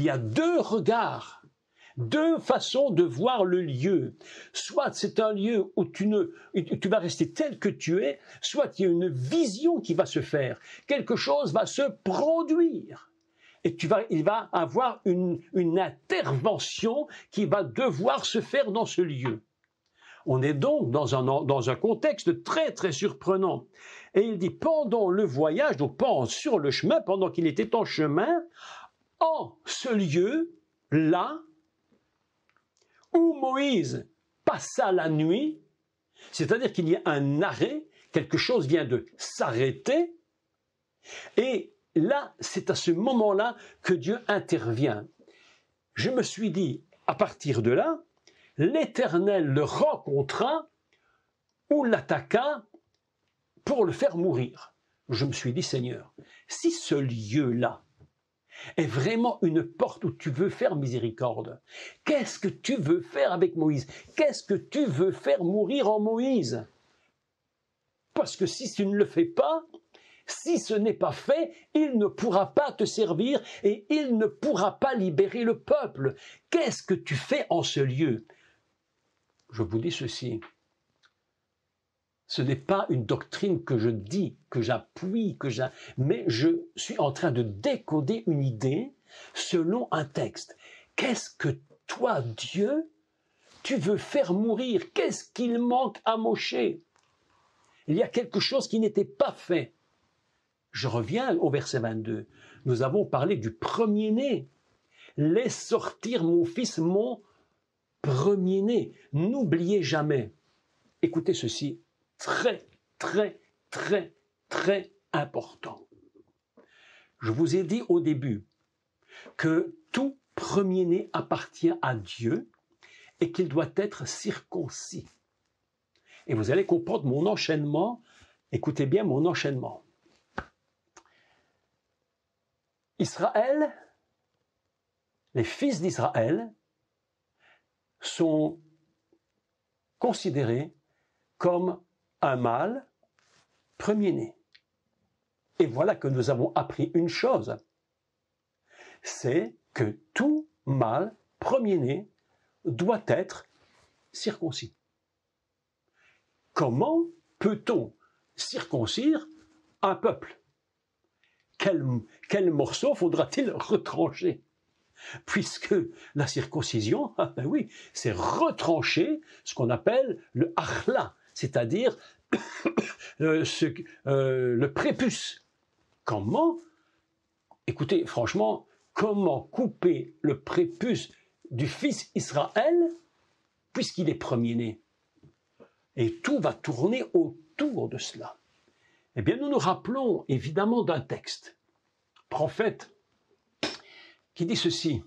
y a deux regards, deux façons de voir le lieu. Soit c'est un lieu où tu vas rester tel que tu es, soit il y a une vision qui va se faire. Quelque chose va se produire. Et il va avoir une intervention qui va devoir se faire dans ce lieu. On est donc dans un contexte très très surprenant. Et il dit pendant le voyage, donc sur le chemin, pendant qu'il était en chemin, en ce lieu-là, où Moïse passa la nuit, c'est-à-dire qu'il y a un arrêt, quelque chose vient de s'arrêter, et là, c'est à ce moment-là que Dieu intervient. Je me suis dit, à partir de là, l'Éternel le rencontra ou l'attaqua pour le faire mourir. Je me suis dit, Seigneur, si ce lieu-là est vraiment une porte où tu veux faire miséricorde, qu'est-ce que tu veux faire avec Moïse? Qu'est-ce que tu veux faire mourir en Moïse? Parce que si tu ne le fais pas, si ce n'est pas fait, il ne pourra pas te servir et il ne pourra pas libérer le peuple. Qu'est-ce que tu fais en ce lieu? Je vous dis ceci. Ce n'est pas une doctrine que je dis, que j'appuie, mais je suis en train de décoder une idée selon un texte. Qu'est-ce que toi, Dieu, tu veux faire mourir? Qu'est-ce qu'il manque à Moshe? Il y a quelque chose qui n'était pas fait. Je reviens au verset 22. Nous avons parlé du premier-né. Laisse sortir mon fils, mon premier-né. N'oubliez jamais. Écoutez ceci. Très, très, très, très important. Je vous ai dit au début que tout premier-né appartient à Dieu et qu'il doit être circoncis. Et vous allez comprendre mon enchaînement. Écoutez bien mon enchaînement. Israël, les fils d'Israël sont considérés comme un mâle premier-né. Et voilà que nous avons appris une chose, c'est que tout mâle premier-né doit être circoncis. Comment peut-on circoncire un peuple? Quel morceau faudra-t-il retrancher? Puisque la circoncision, ben oui, c'est retrancher ce qu'on appelle le achla, c'est-à-dire le prépuce. Comment? Écoutez, franchement, comment couper le prépuce du fils Israël puisqu'il est premier-né? Et tout va tourner autour de cela. Eh bien, nous nous rappelons évidemment d'un texte, prophète, qui dit ceci,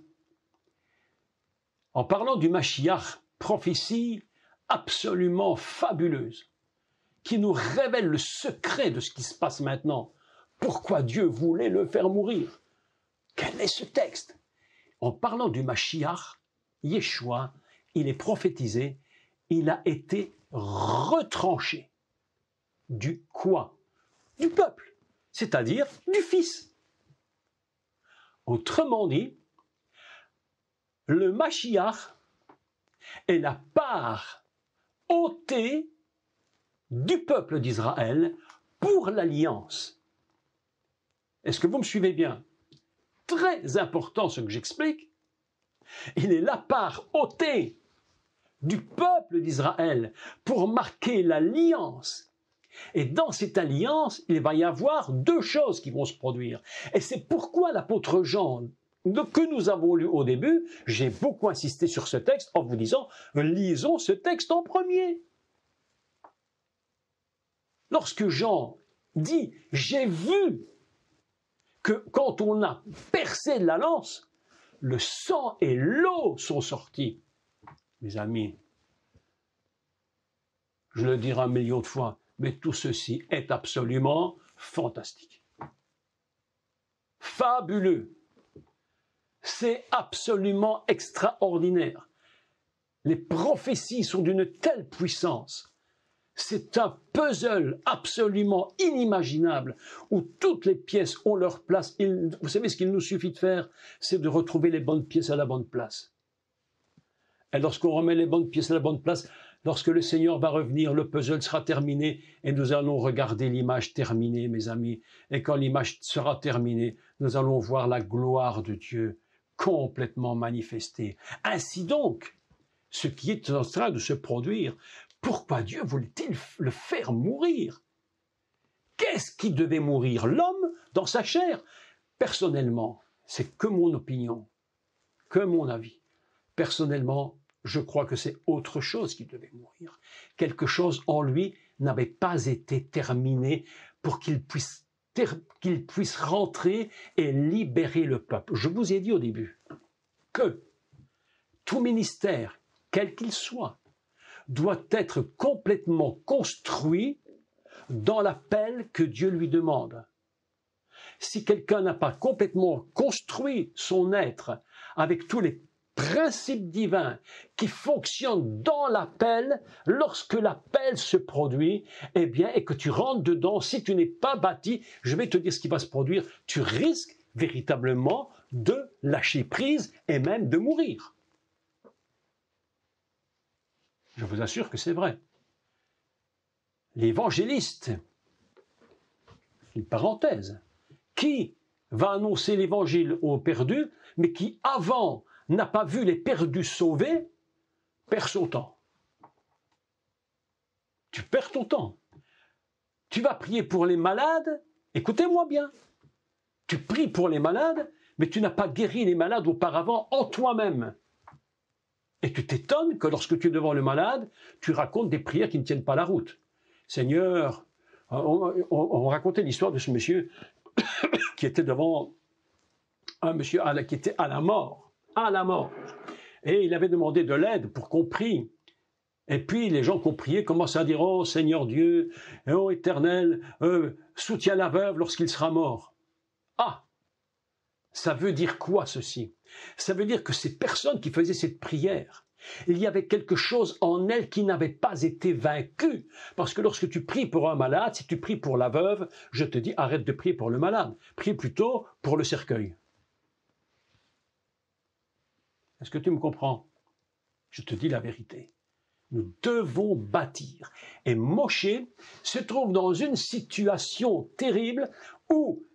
en parlant du Mashiach, prophétie absolument fabuleuse, qui nous révèle le secret de ce qui se passe maintenant. Pourquoi Dieu voulait le faire mourir? Quel est ce texte? En parlant du Mashiach, Yeshua, il est prophétisé, il a été retranché. Du quoi? Du peuple, c'est-à-dire du Fils. Autrement dit, le Mashiach est la part ôtée du peuple d'Israël pour l'alliance. Est-ce que vous me suivez bien? Très important ce que j'explique. Il est la part ôtée du peuple d'Israël pour marquer l'alliance. Et dans cette alliance, il va y avoir deux choses qui vont se produire. Et c'est pourquoi l'apôtre Jean, que nous avons lu au début, j'ai beaucoup insisté sur ce texte en vous disant, lisons ce texte en premier. Lorsque Jean dit, j'ai vu que quand on a percé de la lance, le sang et l'eau sont sortis. Mes amis, je le dirai 1 million de fois, mais tout ceci est absolument fantastique. Fabuleux. C'est absolument extraordinaire. Les prophéties sont d'une telle puissance. C'est un puzzle absolument inimaginable où toutes les pièces ont leur place. Vous savez, ce qu'il nous suffit de faire, c'est de retrouver les bonnes pièces à la bonne place. Et lorsqu'on remet les bonnes pièces à la bonne place, lorsque le Seigneur va revenir, le puzzle sera terminé et nous allons regarder l'image terminée, mes amis. Et quand l'image sera terminée, nous allons voir la gloire de Dieu complètement manifestée. Ainsi donc, ce qui est en train de se produire, pourquoi Dieu voulait-il le faire mourir? Qu'est-ce qui devait mourir? L'homme dans sa chair? Personnellement, c'est que mon opinion, que mon avis. Personnellement, je crois que c'est autre chose qui devait mourir. Quelque chose en lui n'avait pas été terminé pour qu'il puisse rentrer et libérer le peuple. Je vous ai dit au début que tout ministère, quel qu'il soit, doit être complètement construit dans l'appel que Dieu lui demande. Si quelqu'un n'a pas complètement construit son être avec tous les principes divins qui fonctionnent dans l'appel, lorsque l'appel se produit, eh bien, et que tu rentres dedans, si tu n'es pas bâti, je vais te dire ce qui va se produire, tu risques véritablement de lâcher prise et même de mourir. Je vous assure que c'est vrai. L'évangéliste, une parenthèse, qui va annoncer l'évangile aux perdus, mais qui avant n'a pas vu les perdus sauvés, perd son temps. Tu perds ton temps. Tu vas prier pour les malades, écoutez-moi bien, tu pries pour les malades, mais tu n'as pas guéri les malades auparavant en toi-même. Et tu t'étonnes que lorsque tu es devant le malade, tu racontes des prières qui ne tiennent pas la route. Seigneur, on racontait l'histoire de ce monsieur qui était devant un monsieur qui était à la mort. Et il avait demandé de l'aide pour qu'on prie. Et puis les gens qui ont prié commencent à dire « Oh Seigneur Dieu, oh Éternel, soutiens la veuve lorsqu'il sera mort. » Ah, ça veut dire quoi ceci? Ça veut dire que ces personnes qui faisaient cette prière, il y avait quelque chose en elles qui n'avait pas été vaincu. Parce que lorsque tu pries pour un malade, si tu pries pour la veuve, je te dis arrête de prier pour le malade. Prie plutôt pour le cercueil. Est-ce que tu me comprends? Je te dis la vérité. Nous devons bâtir. Et Moshe se trouve dans une situation terrible où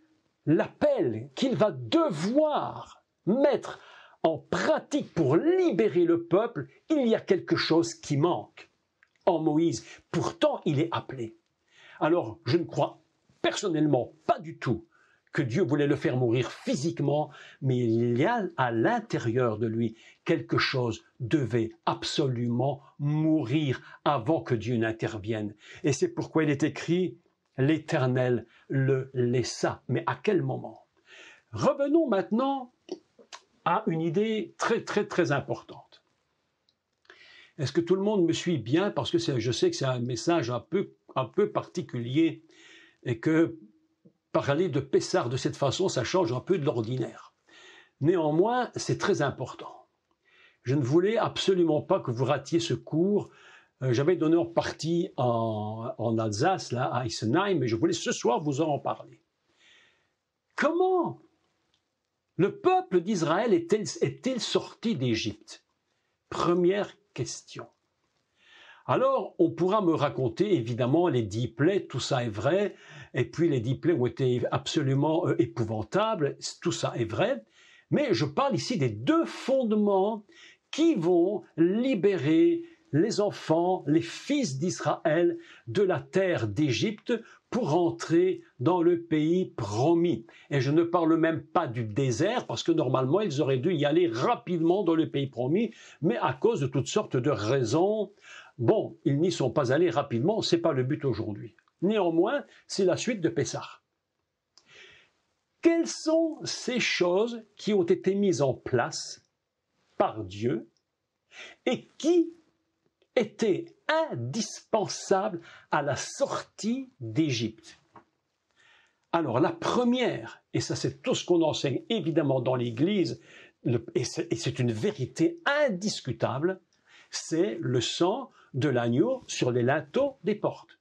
l'appel qu'il va devoir mettre en pratique pour libérer le peuple, il y a quelque chose qui manque en Moïse. Pourtant, il est appelé. Alors, je ne crois personnellement pas du tout que Dieu voulait le faire mourir physiquement, mais il y a à l'intérieur de lui quelque chose devait absolument mourir avant que Dieu n'intervienne. Et c'est pourquoi il est écrit « L'Éternel le laissa ». Mais à quel moment? Revenons maintenant à une idée très importante. Est-ce que tout le monde me suit bien? Parce que je sais que c'est un message un peu particulier et que parler de Pessah de cette façon, ça change un peu de l'ordinaire. Néanmoins, c'est très important. Je ne voulais absolument pas que vous ratiez ce cours. J'avais donné en partie en Alsace, là, à Isenheim, mais je voulais ce soir vous en parler. Comment le peuple d'Israël est-il sorti d'Égypte? Première question. Alors, on pourra me raconter, évidemment, les 10 plaies, tout ça est vrai, et puis les 10 plaies ont été absolument épouvantables, tout ça est vrai, mais je parle ici des 2 fondements qui vont libérer les enfants, les fils d'Israël de la terre d'Égypte pour entrer dans le pays promis. Et je ne parle même pas du désert, parce que normalement, ils auraient dû y aller rapidement dans le pays promis, mais à cause de toutes sortes de raisons, bon, ils n'y sont pas allés rapidement, ce n'est pas le but aujourd'hui. Néanmoins, c'est la suite de Pessah. Quelles sont ces choses qui ont été mises en place par Dieu et qui étaient indispensables à la sortie d'Égypte? Alors la première, et ça c'est tout ce qu'on enseigne évidemment dans l'Église, et c'est une vérité indiscutable, c'est le sang de l'agneau sur les linteaux des portes.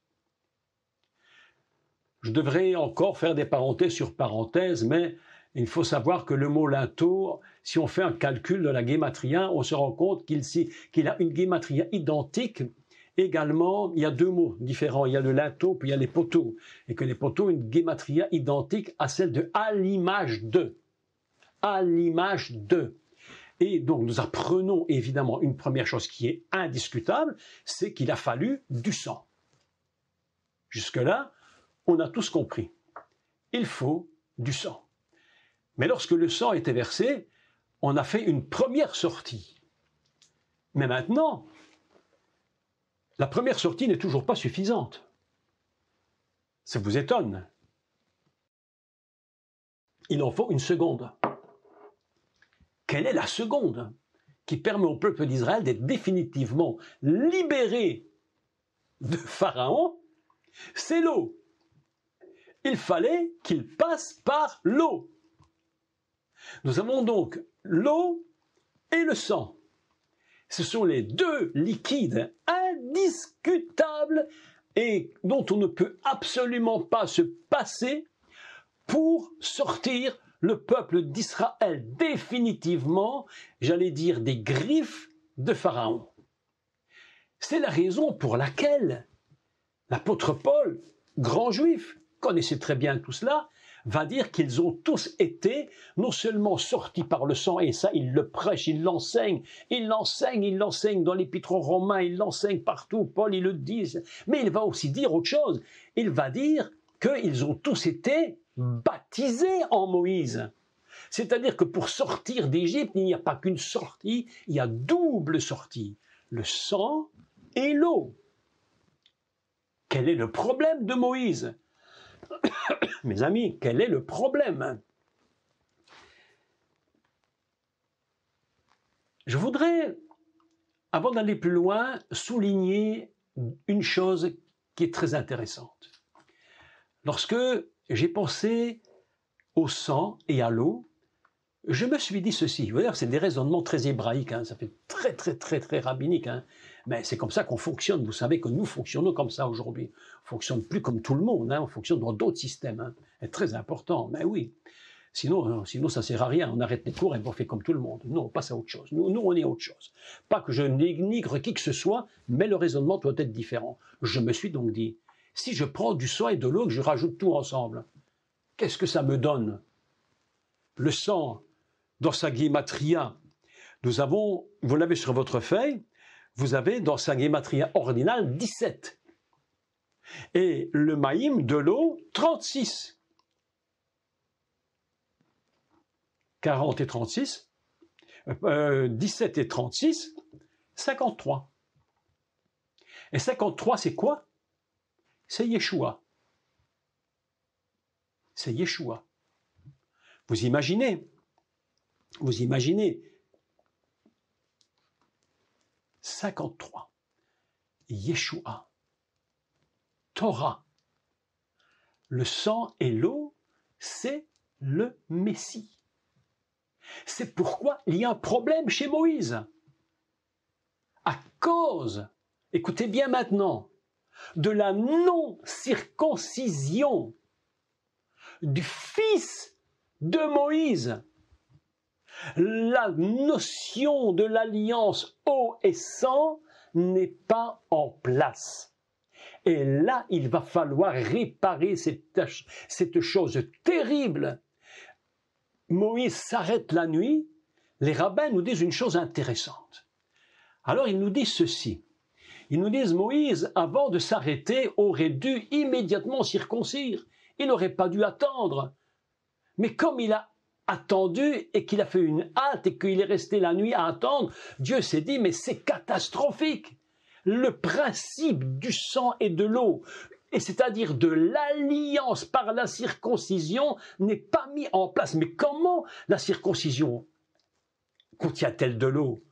Je devrais encore faire des parenthèses sur parenthèses, mais il faut savoir que le mot linteau, si on fait un calcul de la guématria, on se rend compte qu'il a une guématria identique. Également, il y a deux mots différents. Il y a le linteau, puis il y a les poteaux. Et que les poteaux ont une guématria identique à celle de à l'image de. À l'image de. Et donc, nous apprenons évidemment une première chose qui est indiscutable, c'est qu'il a fallu du sang. Jusque-là, on a tous compris. Il faut du sang. Mais lorsque le sang était versé, on a fait une première sortie. Mais maintenant, la première sortie n'est toujours pas suffisante. Ça vous étonne? Il en faut une seconde. Quelle est la seconde qui permet au peuple d'Israël d'être définitivement libéré de Pharaon? C'est l'eau. Il fallait qu'il passe par l'eau. Nous avons donc l'eau et le sang. Ce sont les deux liquides indiscutables et dont on ne peut absolument pas se passer pour sortir le peuple d'Israël définitivement, j'allais dire, des griffes de Pharaon. C'est la raison pour laquelle l'apôtre Paul, grand juif, connaissait très bien tout cela, va dire qu'ils ont tous été non seulement sortis par le sang, et ça il le prêche, il l'enseigne dans l'épître aux Romains, il l'enseigne partout, Paul il le dit, mais il va aussi dire autre chose, il va dire qu'ils ont tous été baptisés en Moïse. C'est-à-dire que pour sortir d'Égypte, il n'y a pas qu'une sortie, il y a double sortie, le sang et l'eau. Quel est le problème de Moïse? Mes amis, quel est le problème? Je voudrais, avant d'aller plus loin, souligner une chose qui est très intéressante. Lorsque j'ai pensé au sang et à l'eau, je me suis dit ceci. Vous voyez, c'est des raisonnements très hébraïques, hein, ça fait très rabbinique, hein, mais c'est comme ça qu'on fonctionne. Vous savez que nous fonctionnons comme ça aujourd'hui. On ne fonctionne plus comme tout le monde, hein, on fonctionne dans d'autres systèmes. Hein. C'est très important, mais oui. Sinon, ça ne sert à rien. On arrête les cours et on fait comme tout le monde. Non, on passe à autre chose. Nous, on est autre chose. Pas que je dénigre qui que ce soit, mais le raisonnement doit être différent. Je me suis donc dit, si je prends du sang et de l'eau, que je rajoute tout ensemble, qu'est-ce que ça me donne? Le sang, dans sa guématria, nous avons, vous l'avez sur votre feuille, vous avez dans sa guématria ordinale 17. Et le maïm de l'eau, 36. 40 et 36, 17 et 36, 53. Et 53, c'est quoi? C'est Yeshua. C'est Yeshua. Vous imaginez 53, Yeshua, Torah, le sang et l'eau, c'est le Messie. C'est pourquoi il y a un problème chez Moïse. À cause, écoutez bien maintenant, de la non-circoncision du fils de Moïse. La notion de l'alliance eau et sang n'est pas en place. Et là, il va falloir réparer cette chose terrible. Moïse s'arrête la nuit. Les rabbins nous disent une chose intéressante. Alors, ils nous disent ceci. Ils nous disent, Moïse, avant de s'arrêter, aurait dû immédiatement circoncire. Il n'aurait pas dû attendre. Mais comme il a attendu et qu'il a fait une halte et qu'il est resté la nuit à attendre, Dieu s'est dit, mais c'est catastrophique. Le principe du sang et de l'eau, et c'est-à-dire de l'alliance par la circoncision, n'est pas mis en place. Mais comment la circoncision contient-elle de l'eau?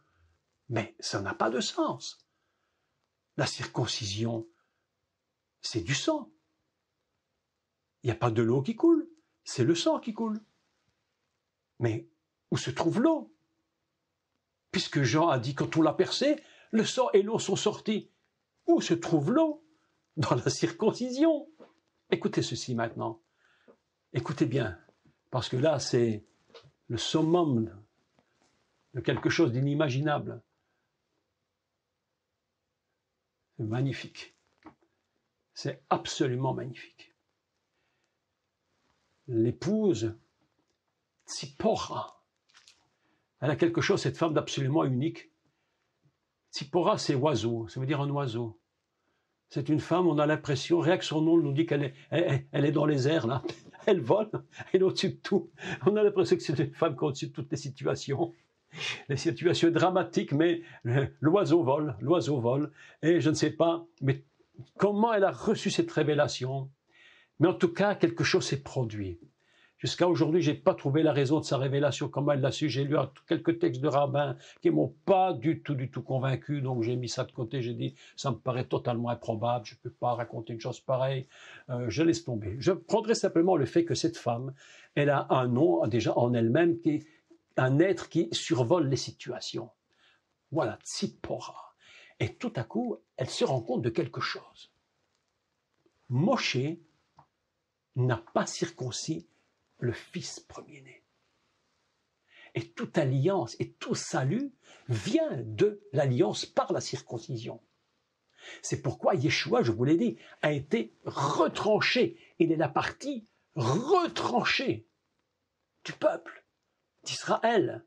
Mais ça n'a pas de sens. La circoncision, c'est du sang. Il n'y a pas de l'eau qui coule, c'est le sang qui coule. Mais où se trouve l'eau? Puisque Jean a dit, quand on l'a percé, le sang et l'eau sont sortis. Où se trouve l'eau? Dans la circoncision. Écoutez ceci maintenant. Écoutez bien, parce que là, c'est le summum de quelque chose d'inimaginable. C'est magnifique. C'est absolument magnifique. L'épouse Tzipora, elle a quelque chose, cette femme, d'absolument unique. Tzipora, c'est oiseau, ça veut dire un oiseau. C'est une femme, on a l'impression, rien que son nom nous dit qu'elle est dans les airs, là. Elle vole, elle est au-dessus de tout. On a l'impression que c'est une femme qui est au-dessus de toutes les situations dramatiques, mais l'oiseau vole, et je ne sais pas, mais comment elle a reçu cette révélation. Mais en tout cas, quelque chose s'est produit. Jusqu'à aujourd'hui, je n'ai pas trouvé la raison de sa révélation, comment elle l'a su. J'ai lu quelques textes de rabbins qui ne m'ont pas du tout convaincu, donc j'ai mis ça de côté, j'ai dit, ça me paraît totalement improbable, je ne peux pas raconter une chose pareille, je laisse tomber. Je prendrai simplement le fait que cette femme, elle a un nom déjà en elle-même, qui est un être qui survole les situations. Voilà, Tzipora. Et tout à coup, elle se rend compte de quelque chose. Moshe n'a pas circoncis le fils premier-né. Et toute alliance et tout salut vient de l'alliance par la circoncision. C'est pourquoi Yeshua, je vous l'ai dit, a été retranché. Il est la partie retranchée du peuple d'Israël.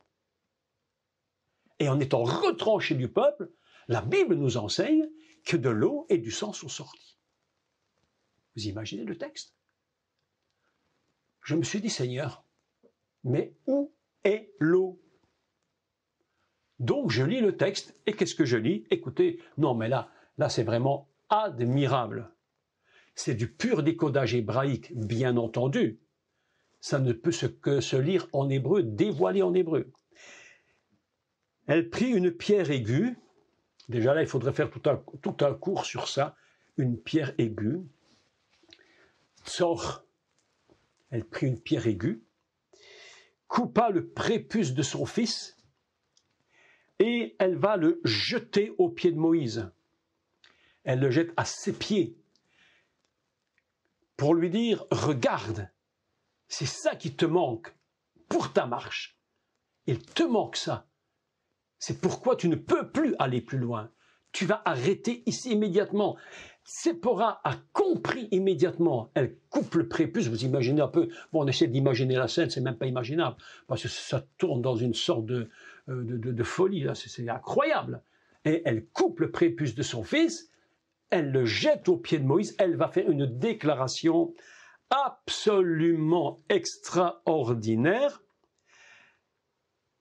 Et en étant retranché du peuple, la Bible nous enseigne que de l'eau et du sang sont sortis. Vous imaginez le texte? Je me suis dit, Seigneur, mais où est l'eau? Donc je lis le texte, et qu'est-ce que je lis? Écoutez, non mais là c'est vraiment admirable. C'est du pur décodage hébraïque, bien entendu. Ça ne peut que se lire en hébreu, dévoilé en hébreu. Elle prit une pierre aiguë, déjà là il faudrait faire tout un cours sur ça, une pierre aiguë, sort. Elle prit une pierre aiguë, coupa le prépuce de son fils et elle va le jeter aux pieds de Moïse. Elle le jette à ses pieds pour lui dire « Regarde, c'est ça qui te manque pour ta marche. Il te manque ça. C'est pourquoi tu ne peux plus aller plus loin. Tu vas arrêter ici immédiatement. » Séphora a compris immédiatement. Elle coupe le prépuce. Vous imaginez un peu. Bon, on essaie d'imaginer la scène, c'est même pas imaginable parce que ça tourne dans une sorte de folie. Là, c'est incroyable. Et elle coupe le prépuce de son fils. Elle le jette aux pieds de Moïse. Elle va faire une déclaration absolument extraordinaire.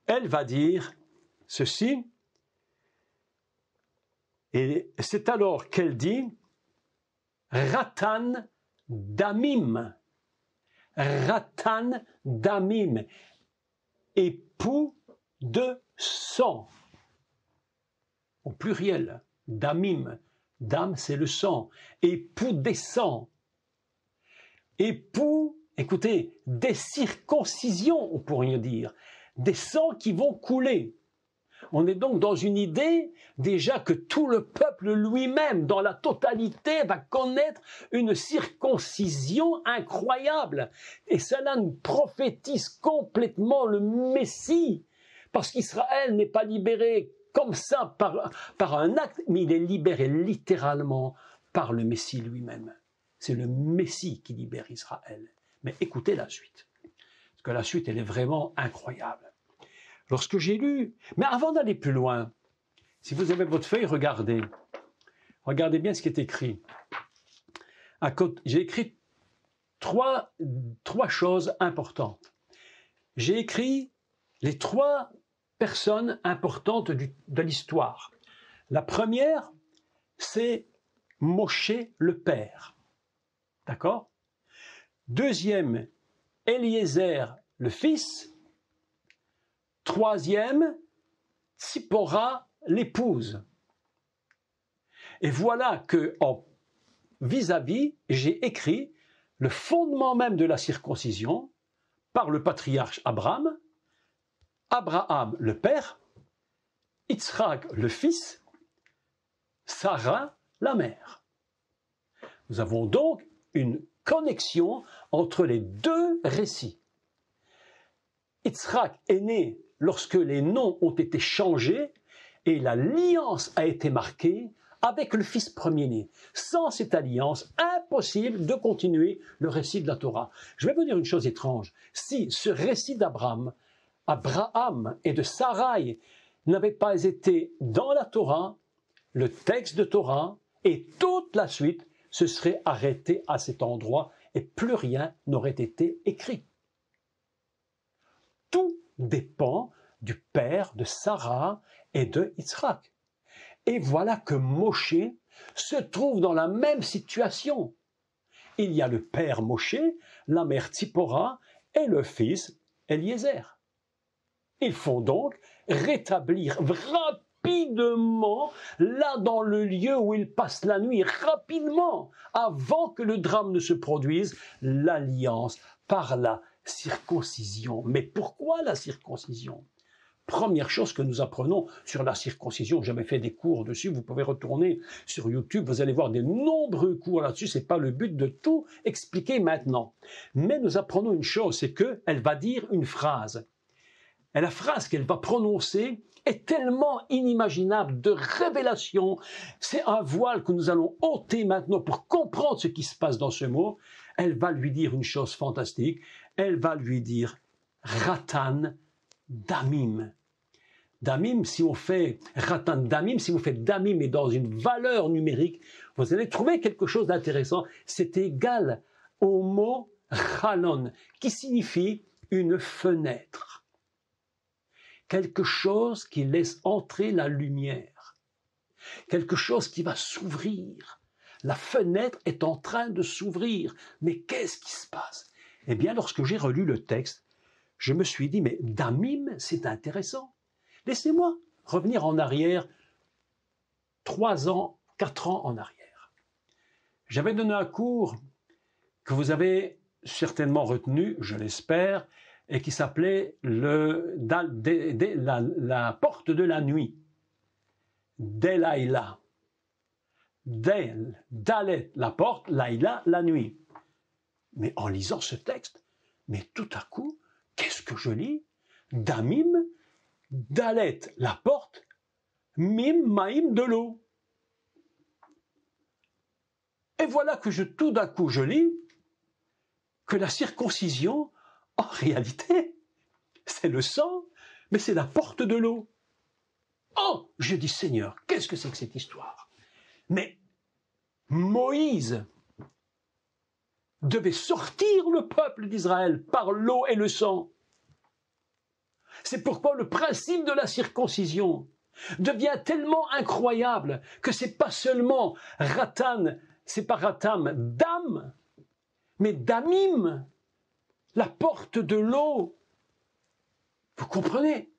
Elle va dire ceci. Et c'est alors qu'elle dit Ratan Damim. Ratan Damim. Époux de sang. Au pluriel. Damim. Dam, c'est le sang. Époux des sangs. Époux, écoutez, des circoncisions, on pourrait dire. Des sangs qui vont couler. On est donc dans une idée déjà que tout le peuple lui-même, dans la totalité, va connaître une circoncision incroyable. Et cela nous prophétise complètement le Messie, parce qu'Israël n'est pas libéré comme ça par un acte, mais il est libéré littéralement par le Messie lui-même. C'est le Messie qui libère Israël. Mais écoutez la suite, parce que la suite, elle est vraiment incroyable. Lorsque j'ai lu, mais avant d'aller plus loin, si vous avez votre feuille, regardez bien ce qui est écrit. J'ai écrit trois choses importantes. J'ai écrit les 3 personnes importantes de l'histoire. La première, c'est Moshe le père. D'accord? Deuxième, Eliezer le fils. Troisième, Tzipora l'épouse. Et voilà que, vis-à-vis, j'ai écrit le fondement même de la circoncision par le patriarche Abraham le père, Yitzhak le fils, Sarah la mer. Nous avons donc une connexion entre les deux récits. Yitzhak est né lorsque les noms ont été changés et l'alliance a été marquée avec le fils premier-né. Sans cette alliance, impossible de continuer le récit de la Torah. Je vais vous dire une chose étrange. Si ce récit d'Abraham et de Sarai n'avait pas été dans la Torah, le texte de Torah et toute la suite se serait arrêté à cet endroit et plus rien n'aurait été écrit. Tout dépend du père de Sarah et de Yitzhak. Et voilà que Moshe se trouve dans la même situation. Il y a le père Moshe, la mère Tzipora et le fils Eliezer. Il faut donc rétablir rapidement, là dans le lieu où il passe la nuit, rapidement, avant que le drame ne se produise, l'alliance par la circoncision. Mais pourquoi la circoncision ? Première chose que nous apprenons sur la circoncision, j'avais fait des cours dessus, vous pouvez retourner sur YouTube, vous allez voir des nombreux cours là-dessus, c'est pas le but de tout expliquer maintenant. Mais nous apprenons une chose, c'est qu'elle va dire une phrase. Et la phrase qu'elle va prononcer est tellement inimaginable de révélation. C'est un voile que nous allons ôter maintenant pour comprendre ce qui se passe dans ce mot. Elle va lui dire une chose fantastique. Elle va lui dire Ratan Damim. Damim, si on fait Ratan Damim, si vous faites Damim et dans une valeur numérique, vous allez trouver quelque chose d'intéressant. C'est égal au mot Chalon, qui signifie une fenêtre. Quelque chose qui laisse entrer la lumière. Quelque chose qui va s'ouvrir. La fenêtre est en train de s'ouvrir. Mais qu'est-ce qui se passe? Eh bien, lorsque j'ai relu le texte, je me suis dit, mais Damim, c'est intéressant. Laissez-moi revenir en arrière 3 ans, 4 ans en arrière. J'avais donné un cours que vous avez certainement retenu, je l'espère, et qui s'appelait la porte de la nuit. Delaïla. Dalet, la porte, Laïla, la nuit. Mais en lisant ce texte, mais tout à coup, qu'est-ce que je lis? Damim, Dalet, la porte, Mim, Maïm, de l'eau. Et voilà que tout d'un coup, je lis que la circoncision, en réalité, c'est le sang, mais c'est la porte de l'eau. Oh, je dis Seigneur, qu'est-ce que c'est que cette histoire? Mais Moïse devait sortir le peuple d'Israël par l'eau et le sang. C'est pourquoi le principe de la circoncision devient tellement incroyable que c'est pas seulement Ratan, c'est pas Ratam, Dam, mais Damim, la porte de l'eau. Vous comprenez?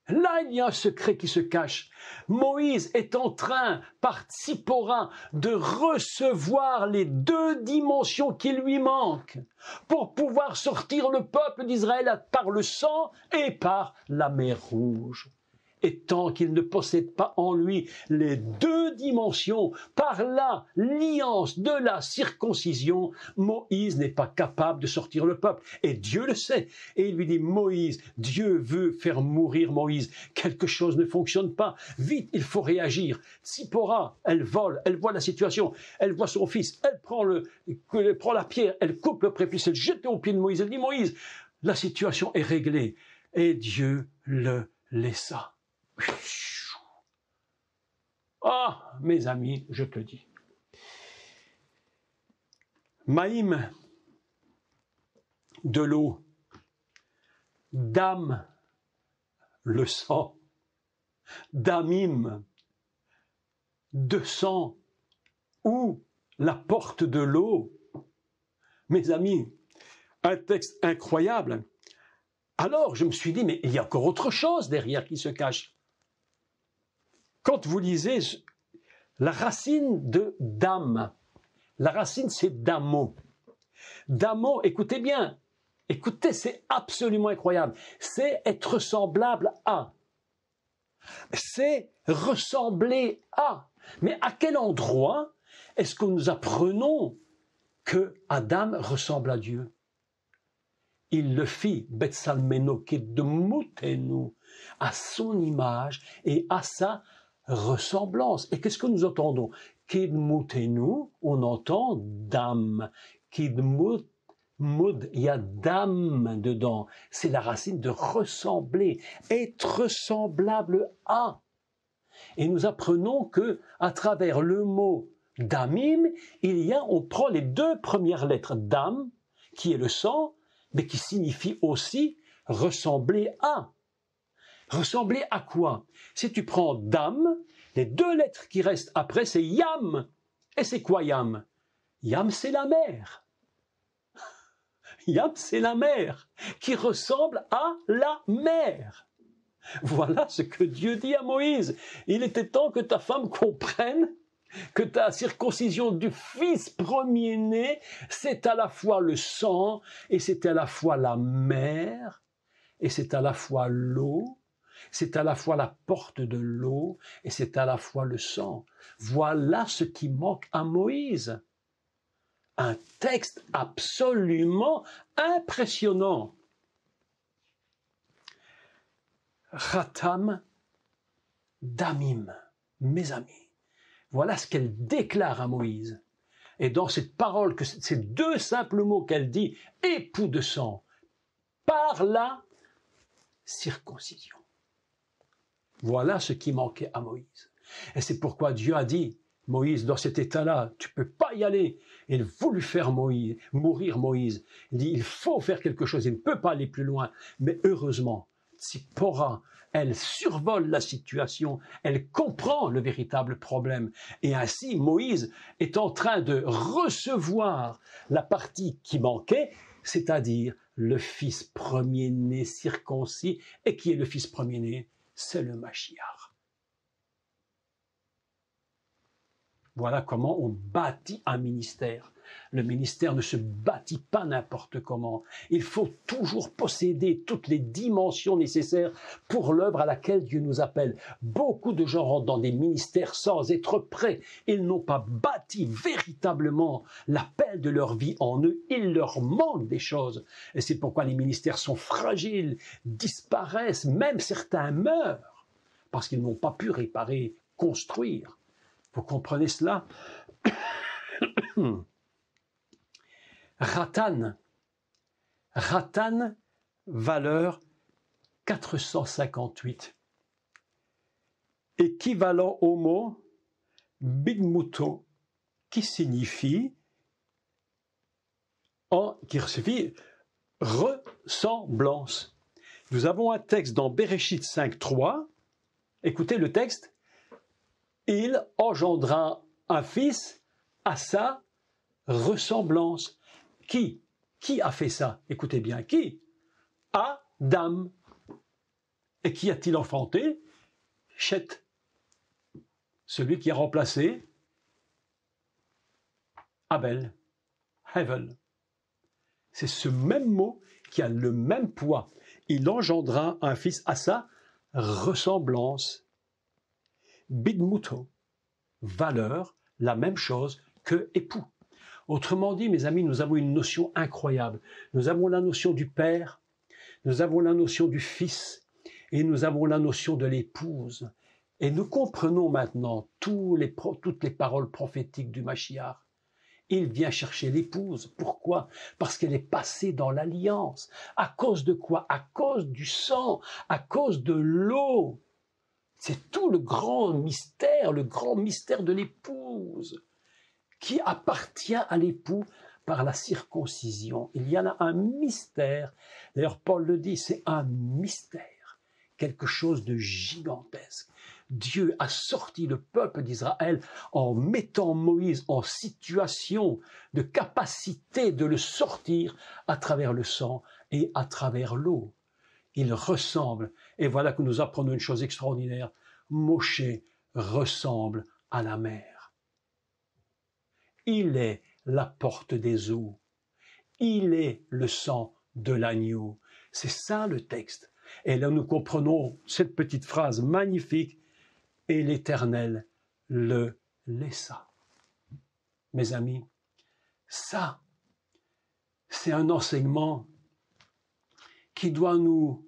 Là, il y a un secret qui se cache. Moïse est en train, par Tzipora, de recevoir les 2 dimensions qui lui manquent pour pouvoir sortir le peuple d'Israël par le sang et par la mer Rouge. Et tant qu'il ne possède pas en lui les 2 dimensions, par l'alliance de la circoncision, Moïse n'est pas capable de sortir le peuple. Et Dieu le sait. Et il lui dit, Moïse, Dieu veut faire mourir Moïse. Quelque chose ne fonctionne pas. Vite, il faut réagir. Tzipora, elle vole, elle voit la situation, elle voit son fils, elle prend la pierre, elle coupe le prépuce, elle jette au pied de Moïse, elle dit, Moïse, la situation est réglée. Et Dieu le laissa. Ah, mes amis, je te dis. Maïm, de l'eau. Dam, le sang. Damim, de sang. Ou la porte de l'eau. Mes amis, un texte incroyable. Alors, je me suis dit, mais il y a encore autre chose derrière qui se cache. Quand vous lisez la racine de Dam, la racine c'est Damo. Damo, écoutez bien, écoutez, c'est absolument incroyable. C'est être semblable à. c'est ressembler à. Mais à quel endroit est-ce que nous apprenons que Adam ressemble à Dieu? Il le fit, Betsalmeno kidmutenu, à son image et à sa ressemblance. Et qu'est-ce que nous entendons? Kidmutenu, on entend dam. Kidmut, mud, il y a dam dedans. C'est la racine de ressembler, être semblable à. Et nous apprenons que, à travers le mot damim, on prend les deux premières lettres dam, qui est le sang, mais qui signifie aussi ressembler à. Ressembler à quoi? Si tu prends dam, les deux lettres qui restent après, c'est yam. Et c'est quoi yam? Yam, c'est la mer. Yam, c'est la mer, qui ressemble à la mer. Voilà ce que Dieu dit à Moïse. Il était temps que ta femme comprenne que ta circoncision du fils premier-né, c'est à la fois le sang, et c'est à la fois la mer, et c'est à la fois l'eau, c'est à la fois la porte de l'eau, et c'est à la fois le sang. Voilà ce qui manque à Moïse. Un texte absolument impressionnant. Ratam damim, mes amis. Voilà ce qu'elle déclare à Moïse. Et dans cette parole, que ces deux simples mots qu'elle dit, époux de sang, par la circoncision. Voilà ce qui manquait à Moïse. Et c'est pourquoi Dieu a dit, Moïse, dans cet état-là, tu peux pas y aller. Il voulut faire mourir Moïse. Il dit, il faut faire quelque chose, il ne peut pas aller plus loin. Mais heureusement, Tsipora, elle survole la situation, elle comprend le véritable problème. Et ainsi, Moïse est en train de recevoir la partie qui manquait, c'est-à-dire le fils premier-né circoncis. Et qui est le fils premier-né? C'est le Mashiach. Voilà comment on bâtit un ministère. Le ministère ne se bâtit pas n'importe comment. Il faut toujours posséder toutes les dimensions nécessaires pour l'œuvre à laquelle Dieu nous appelle. Beaucoup de gens rentrent dans des ministères sans être prêts. Ils n'ont pas bâti véritablement l'appel de leur vie en eux. Il leur manque des choses. Et c'est pourquoi les ministères sont fragiles, disparaissent, même certains meurent, parce qu'ils n'ont pas pu réparer, construire. Vous comprenez cela? Ratan, valeur 458, équivalent au mot bidmuto, qui signifie ressemblance. Nous avons un texte dans Bereshit 5.3. Écoutez le texte. Il engendra un fils à sa ressemblance. Qui a fait ça? Écoutez bien, qui? Adam. Et qui a-t-il enfanté? Chet. Celui qui a remplacé Abel. Hevel. C'est ce même mot qui a le même poids. Il engendra un fils à sa ressemblance. Bidmuto. Valeur, la même chose que époux. Autrement dit, mes amis, nous avons une notion incroyable. Nous avons la notion du père, nous avons la notion du fils, et nous avons la notion de l'épouse. Et nous comprenons maintenant toutes les paroles prophétiques du Mashiach. Il vient chercher l'épouse. Pourquoi? Parce qu'elle est passée dans l'alliance. À cause de quoi? À cause du sang, à cause de l'eau. C'est tout le grand mystère de l'épouse, qui appartient à l'époux par la circoncision. Il y en a un mystère. D'ailleurs, Paul le dit, c'est un mystère, quelque chose de gigantesque. Dieu a sorti le peuple d'Israël en mettant Moïse en situation de capacité de le sortir à travers le sang et à travers l'eau. Il ressemble, et voilà que nous apprenons une chose extraordinaire, Moshe ressemble à la mer. Il est la porte des eaux. Il est le sang de l'agneau. C'est ça le texte. Et là, nous comprenons cette petite phrase magnifique, et l'Éternel le laissa. Mes amis, ça, c'est un enseignement qui doit nous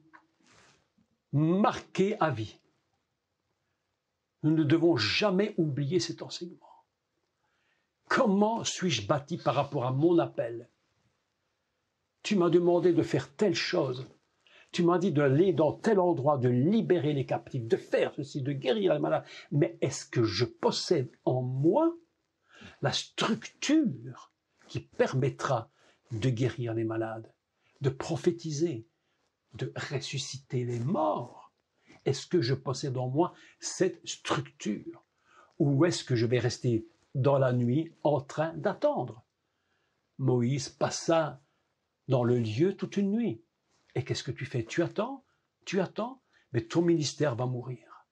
marquer à vie. Nous ne devons jamais oublier cet enseignement. Comment suis-je bâti par rapport à mon appel? Tu m'as demandé de faire telle chose. Tu m'as dit d'aller dans tel endroit, de libérer les captifs, de faire ceci, de guérir les malades. Mais est-ce que je possède en moi la structure qui permettra de guérir les malades, de prophétiser, de ressusciter les morts? Est-ce que je possède en moi cette structure? Ou est-ce que je vais rester dans la nuit en train d'attendre? Moïse passa dans le lieu toute une nuit. Et qu'est-ce que tu fais? Tu attends, mais ton ministère va mourir.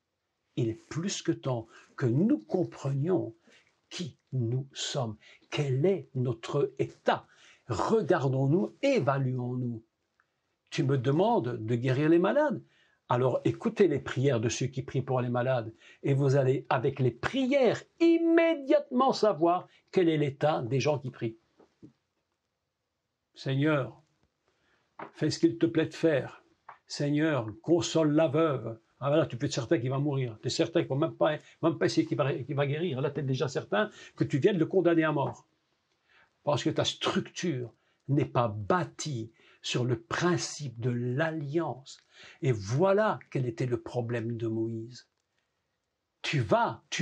Il est plus que temps que nous comprenions qui nous sommes, quel est notre état. Regardons-nous, évaluons-nous. Tu me demandes de guérir les malades. Alors écoutez les prières de ceux qui prient pour les malades et vous allez, avec les prières, immédiatement savoir quel est l'état des gens qui prient. Seigneur, fais ce qu'il te plaît de faire. Seigneur, console la veuve. Ah voilà, tu peux être certain qu'il va mourir. Tu es certain qu'il ne faut même pas essayer qu'il va guérir. Là, tu es déjà certain que tu viens de le condamner à mort. Parce que ta structure n'est pas bâtie sur le principe de l'alliance. Et voilà quel était le problème de Moïse. Tu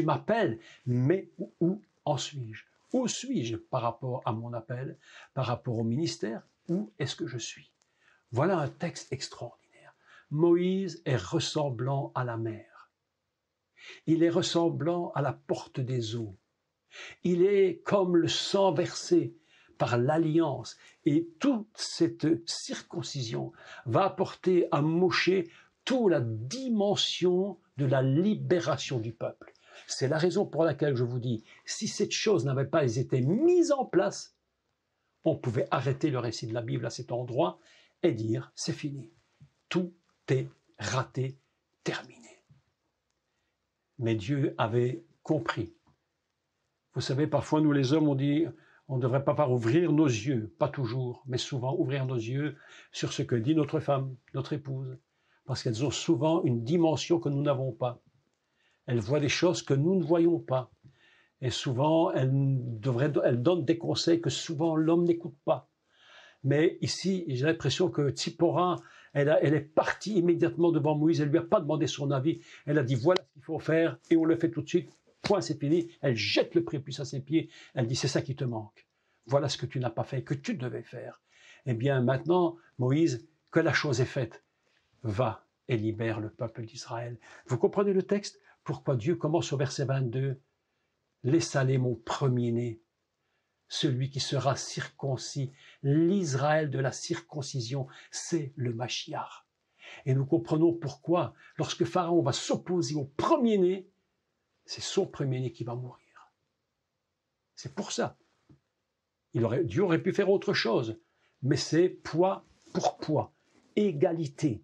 m'appelles, mais où en suis-je? Où suis-je par rapport à mon appel, par rapport au ministère? Où est-ce que je suis? Voilà un texte extraordinaire. Moïse est ressemblant à la mer. Il est ressemblant à la porte des eaux. Il est comme le sang versé par l'alliance. Et toute cette circoncision va apporter à Moshé toute la dimension de la libération du peuple. C'est la raison pour laquelle je vous dis, si cette chose n'avait pas été mise en place, on pouvait arrêter le récit de la Bible à cet endroit et dire, c'est fini. Tout est raté, terminé. Mais Dieu avait compris. Vous savez, parfois, nous les hommes, on dit, on ne devrait pas ouvrir nos yeux, pas toujours, mais souvent ouvrir nos yeux sur ce que dit notre femme, notre épouse, parce qu'elles ont souvent une dimension que nous n'avons pas. Elles voient des choses que nous ne voyons pas. Et souvent, elles donnent des conseils que souvent l'homme n'écoute pas. Mais ici, j'ai l'impression que Tzipora, elle est partie immédiatement devant Moïse, elle ne lui a pas demandé son avis, elle a dit voilà ce qu'il faut faire, et on le fait tout de suite, point, c'est fini. Elle jette le prépuce à ses pieds, elle dit c'est ça qui te manque, voilà ce que tu n'as pas fait, que tu devais faire. Eh bien maintenant, Moïse, que la chose est faite, va et libère le peuple d'Israël. Vous comprenez le texte? Pourquoi Dieu commence au verset 22, laisse aller mon premier-né, celui qui sera circoncis, l'Israël de la circoncision, c'est le Mashiach. Et nous comprenons pourquoi, lorsque Pharaon va s'opposer au premier-né, c'est son premier-né qui va mourir. C'est pour ça. Dieu aurait pu faire autre chose, mais c'est poids pour poids, égalité.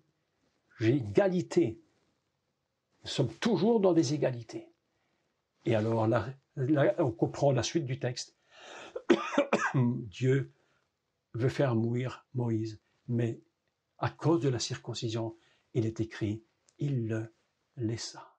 J'ai égalité. Nous sommes toujours dans des égalités. Et alors là, on comprend la suite du texte. Dieu veut faire mourir Moïse, mais à cause de la circoncision, il est écrit, il le laissa.